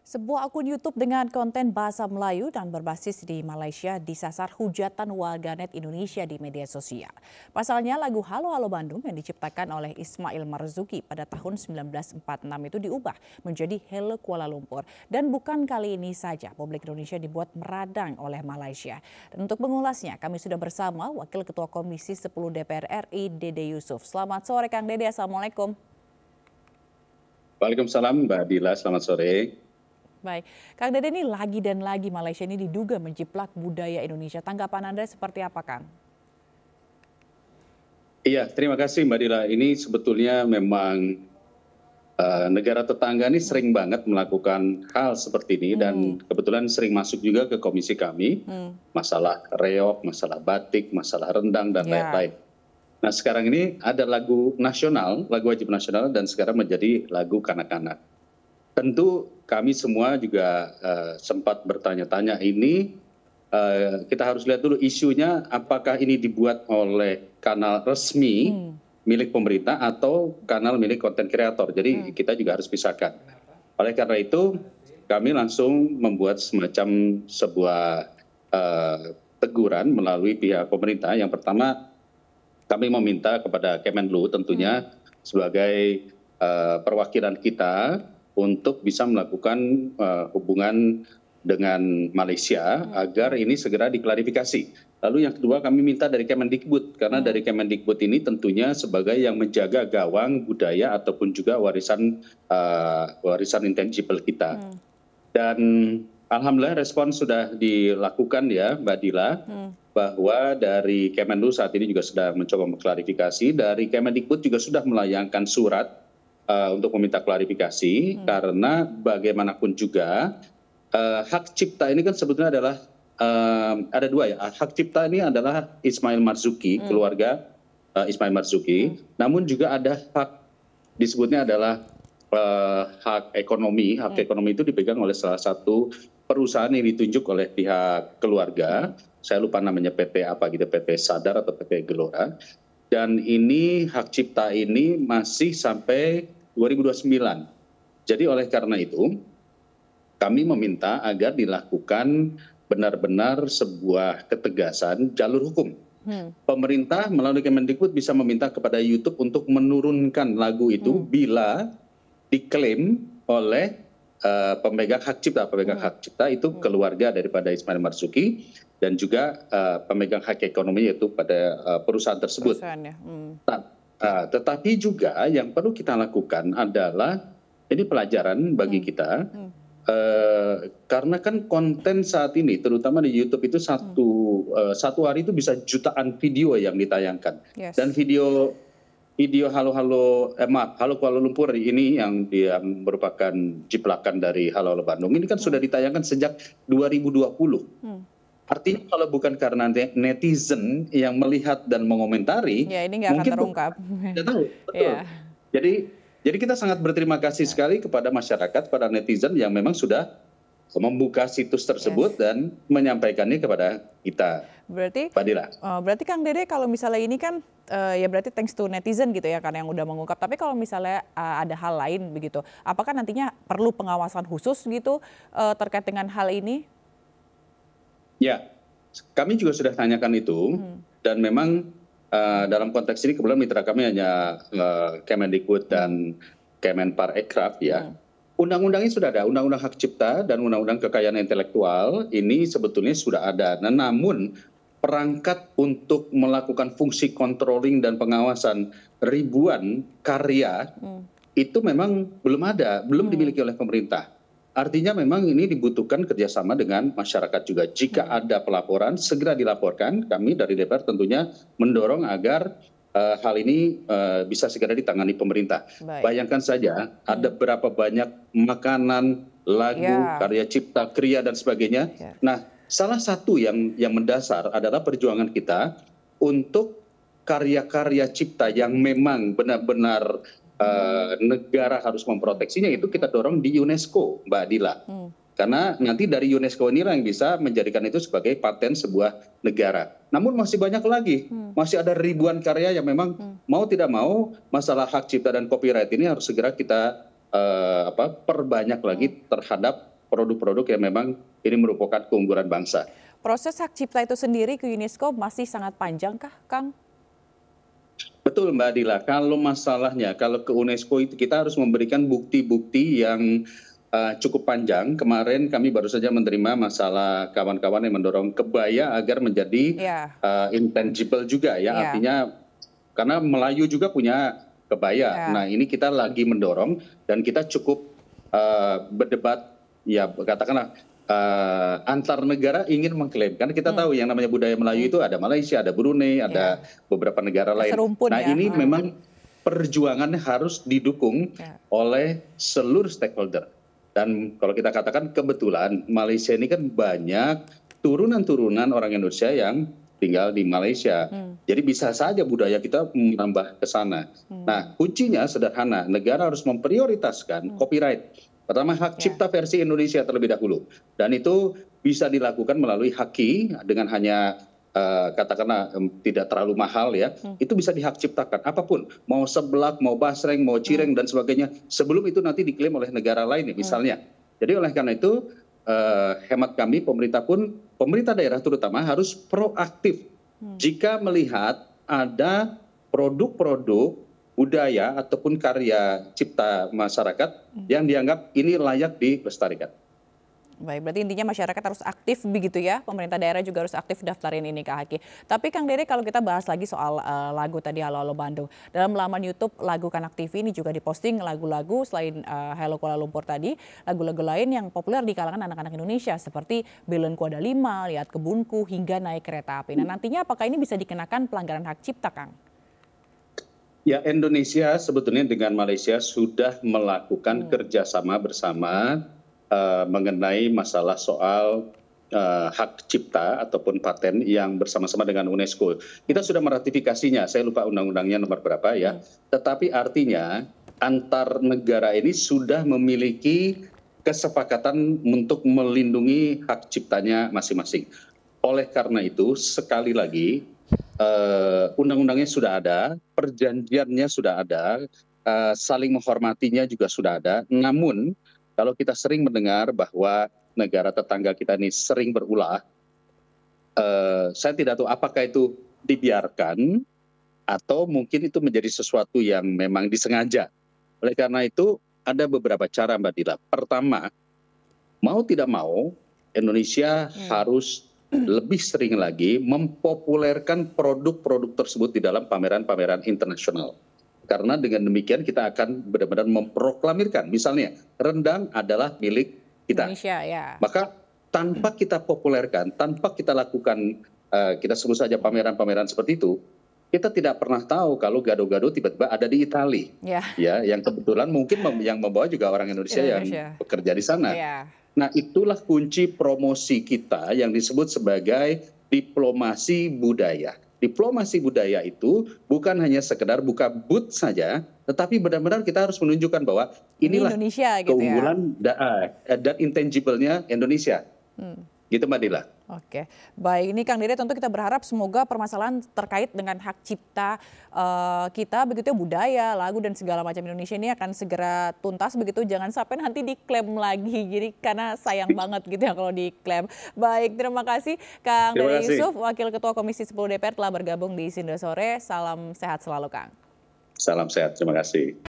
Sebuah akun YouTube dengan konten bahasa Melayu dan berbasis di Malaysia disasar hujatan warganet Indonesia di media sosial. Pasalnya lagu Halo Halo Bandung yang diciptakan oleh Ismail Marzuki pada tahun 1946 itu diubah menjadi Hello Kuala Lumpur. Dan bukan kali ini saja publik Indonesia dibuat meradang oleh Malaysia. Dan untuk mengulasnya kami sudah bersama Wakil Ketua Komisi 10 DPR RI Dede Yusuf. Selamat sore Kang Dede, Assalamualaikum. Waalaikumsalam Mbak Dila, selamat sore. Baik, Kang Dede, ini lagi dan lagi Malaysia ini diduga menjiplak budaya Indonesia. Tanggapan Anda seperti apa, Kang? Iya, terima kasih Mbak Dila. Ini sebetulnya memang negara tetangga ini sering banget melakukan hal seperti ini dan kebetulan sering masuk juga ke komisi kami. Masalah reog, masalah batik, masalah rendang dan lain-lain. Nah sekarang ini ada lagu nasional, lagu wajib nasional dan sekarang menjadi lagu kanak-kanak. Tentu kami semua juga sempat bertanya-tanya ini, kita harus lihat dulu isunya apakah ini dibuat oleh kanal resmi milik pemerintah atau kanal milik konten kreator. Jadi kita juga harus pisahkan. Oleh karena itu kami langsung membuat semacam sebuah teguran melalui pihak pemerintah. Yang pertama kami meminta kepada Kemenlu tentunya sebagai perwakilan kita untuk bisa melakukan hubungan dengan Malaysia agar ini segera diklarifikasi. Lalu yang kedua kami minta dari Kemendikbud, karena dari Kemendikbud ini tentunya sebagai yang menjaga gawang budaya ataupun juga warisan intangible kita. Dan alhamdulillah respon sudah dilakukan ya Mbak Dila, bahwa dari Kemenlu saat ini juga sudah mencoba mengklarifikasi, dari Kemendikbud juga sudah melayangkan surat untuk meminta klarifikasi, karena bagaimanapun juga hak cipta ini kan sebetulnya adalah ada dua ya. Hak cipta ini adalah Ismail Marzuki, keluarga Ismail Marzuki, namun juga ada hak disebutnya adalah hak ekonomi. Hak ekonomi itu dipegang oleh salah satu perusahaan yang ditunjuk oleh pihak keluarga. Saya lupa namanya PT apa gitu, PT Sadar atau PT Gelora. Dan ini hak cipta ini masih sampai 2029. Jadi oleh karena itu kami meminta agar dilakukan benar-benar sebuah ketegasan jalur hukum. Pemerintah melalui Kemendikbud bisa meminta kepada YouTube untuk menurunkan lagu itu bila diklaim oleh pemegang hak cipta. Pemegang hak cipta itu keluarga daripada Ismail Marzuki dan juga pemegang hak ekonomi yaitu pada perusahaan tersebut. Tetapi juga yang perlu kita lakukan adalah ini pelajaran bagi kita, karena kan konten saat ini terutama di YouTube itu satu hari itu bisa jutaan video yang ditayangkan. Dan video Halo Kuala Lumpur ini yang dia merupakan jiplakan dari Halo Halo Bandung ini kan sudah ditayangkan sejak 2020. Artinya kalau bukan karena netizen yang melihat dan mengomentari, ya ini nggak akan terungkap. Tidak tahu, betul. Jadi kita sangat berterima kasih sekali kepada masyarakat, pada netizen yang memang sudah membuka situs tersebut dan menyampaikannya kepada kita. Berarti Kang Dede kalau misalnya ini kan ya berarti thanks to netizen gitu ya, karena yang udah mengungkap. Tapi kalau misalnya ada hal lain begitu, apakah nantinya perlu pengawasan khusus gitu terkait dengan hal ini? Ya, kami juga sudah tanyakan itu dan memang dalam konteks ini kebetulan mitra kami hanya Kemendikbud dan Kemenparekraf ya. Undang-undangnya sudah ada, undang-undang hak cipta dan undang-undang kekayaan intelektual ini sebetulnya sudah ada. Nah, namun perangkat untuk melakukan fungsi controlling dan pengawasan ribuan karya itu memang belum ada, belum dimiliki oleh pemerintah. Artinya memang ini dibutuhkan kerjasama dengan masyarakat juga. Jika ada pelaporan, segera dilaporkan. Kami dari DPR tentunya mendorong agar hal ini bisa segera ditangani pemerintah. Bayangkan saja ada berapa banyak makanan, lagu, karya cipta, kriya dan sebagainya. Nah, salah satu yang mendasar adalah perjuangan kita untuk karya-karya cipta yang memang benar-benar negara harus memproteksinya, itu kita dorong di UNESCO, Mbak Dila. Karena nanti dari UNESCO inilah yang bisa menjadikan itu sebagai paten sebuah negara. Namun masih banyak lagi, masih ada ribuan karya yang memang mau tidak mau masalah hak cipta dan copyright ini harus segera kita perbanyak lagi terhadap produk-produk yang memang ini merupakan keunggulan bangsa. Proses hak cipta itu sendiri ke UNESCO masih sangat panjang kah, Kang? Betul Mbak Dila, kalau masalahnya, kalau ke UNESCO itu kita harus memberikan bukti-bukti yang cukup panjang. Kemarin kami baru saja menerima masalah kawan-kawan yang mendorong kebaya agar menjadi intangible juga ya, artinya karena Melayu juga punya kebaya. Nah ini kita lagi mendorong dan kita cukup berdebat, ya katakanlah antar negara ingin mengklaim, karena kita tahu yang namanya budaya Melayu itu ada Malaysia, ada Brunei, ada beberapa negara lain. Nah ini memang perjuangan harus didukung oleh seluruh stakeholder. Dan kalau kita katakan kebetulan Malaysia ini kan banyak turunan-turunan orang Indonesia yang tinggal di Malaysia. Jadi bisa saja budaya kita menambah ke sana. Nah kuncinya sederhana, negara harus memprioritaskan copyright. Pertama hak cipta versi Indonesia terlebih dahulu. Dan itu bisa dilakukan melalui haki dengan hanya katakanlah tidak terlalu mahal ya. Itu bisa dihak ciptakan apapun. Mau seblak, mau basreng, mau cireng dan sebagainya. Sebelum itu nanti diklaim oleh negara lain misalnya. Jadi oleh karena itu hemat kami pemerintah daerah terutama harus proaktif. Jika melihat ada produk-produk budaya ataupun karya cipta masyarakat yang dianggap ini layak dilestarikan. Baik, berarti intinya masyarakat harus aktif begitu ya, pemerintah daerah juga harus aktif daftarin ini ke Haki. Tapi Kang Dery, kalau kita bahas lagi soal lagu tadi Halo Halo Bandung, dalam laman YouTube Lagu Kanak TV ini juga diposting lagu-lagu selain Hello Kuala Lumpur tadi, lagu-lagu lain yang populer di kalangan anak-anak Indonesia seperti Belen Kuada 5, Lihat Kebunku, hingga Naik Kereta Api. Nah nantinya apakah ini bisa dikenakan pelanggaran hak cipta, Kang? Ya, Indonesia sebetulnya dengan Malaysia sudah melakukan kerjasama bersama mengenai masalah soal hak cipta ataupun paten yang bersama-sama dengan UNESCO. Kita sudah meratifikasinya, saya lupa undang-undangnya nomor berapa ya. Tetapi artinya antar negara ini sudah memiliki kesepakatan untuk melindungi hak ciptanya masing-masing. Oleh karena itu, sekali lagi, undang-undangnya sudah ada, perjanjiannya sudah ada, saling menghormatinya juga sudah ada. Namun kalau kita sering mendengar bahwa negara tetangga kita ini sering berulah, saya tidak tahu apakah itu dibiarkan atau mungkin itu menjadi sesuatu yang memang disengaja. Oleh karena itu ada beberapa cara Mbak Dila. Pertama, mau tidak mau Indonesia harus lebih sering lagi mempopulerkan produk-produk tersebut di dalam pameran-pameran internasional. Karena dengan demikian kita akan benar-benar memproklamirkan, misalnya rendang adalah milik kita. Indonesia, ya. Maka tanpa kita populerkan, tanpa kita lakukan, kita sebut saja pameran-pameran seperti itu, kita tidak pernah tahu kalau gado-gado tiba-tiba ada di Italia. Ya, yang kebetulan mungkin yang membawa juga orang Indonesia yang bekerja di sana. Nah itulah kunci promosi kita yang disebut sebagai diplomasi budaya. Diplomasi budaya itu bukan hanya sekedar buka booth saja, tetapi benar-benar kita harus menunjukkan bahwa inilah Indonesia, gitu keunggulan dan intangible-nya Indonesia. Gitu Mbak Dila. Oke, baik, ini Kang Dery tentu kita berharap semoga permasalahan terkait dengan hak cipta kita begitu ya, budaya, lagu dan segala macam Indonesia ini akan segera tuntas begitu, jangan sampai nanti diklaim lagi, jadi karena sayang banget gitu ya kalau diklaim. Baik, terima kasih Kang Dery Yusuf, Wakil Ketua Komisi 10 DPR telah bergabung di Sindo Sore. Salam sehat selalu Kang. Salam sehat, terima kasih.